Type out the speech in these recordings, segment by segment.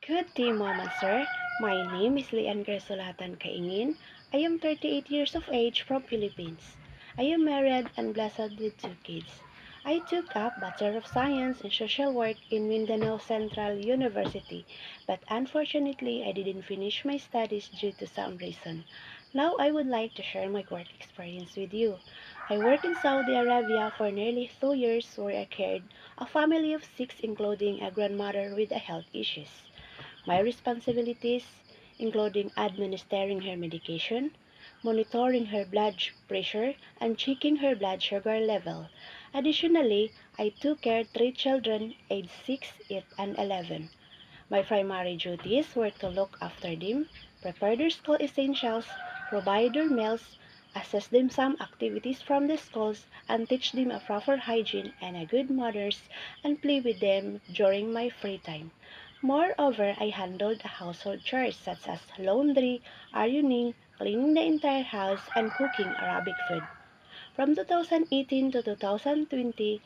Good day, Mama Sir. My name is Lian Gersolatan Kaingin. I am 38 years of age from Philippines. I am married and blessed with two kids. I took up Bachelor of Science in Social Work in Mindanao Central University, but unfortunately I didn't finish my studies due to some reason. Now I would like to share my work experience with you. I worked in Saudi Arabia for nearly 2 years where I cared a family of six including a grandmother with health issues. My responsibilities, including administering her medication, monitoring her blood pressure, and checking her blood sugar level. Additionally, I took care of three children aged 6, 8, and 11. My primary duties were to look after them, prepare their school essentials, provide their meals, assess them some activities from the schools, and teach them a proper hygiene and a good manners, and play with them during my free time. Moreover, I handled the household chores such as laundry, ironing, cleaning the entire house, and cooking Arabic food. From 2018 to 2020,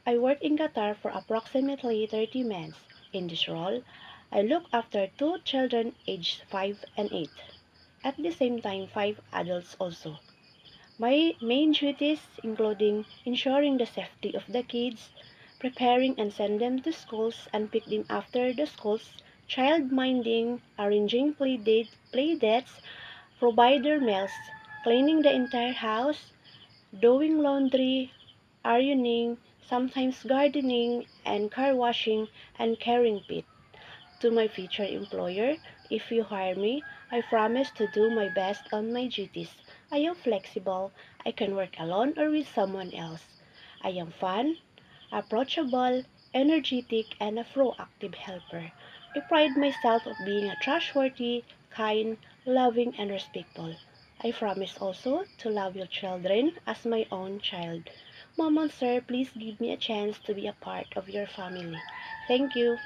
I worked in Qatar for approximately 30 months. In this role, I looked after two children aged 5 and 8. At the same time, five adults also. My main duties including ensuring the safety of the kids, preparing and send them to schools and pick them after the schools, child minding, arranging play dates, provide their meals, cleaning the entire house, doing laundry, ironing, sometimes gardening and car washing and caring pet. To my future employer, if you hire me, I promise to do my best on my duties. I am flexible. I can work alone or with someone else. I am fun, approachable, energetic, and a proactive helper. I pride myself of being a trustworthy, kind, loving, and respectful. I promise also to love your children as my own child. Mom and sir, please give me a chance to be a part of your family. Thank you.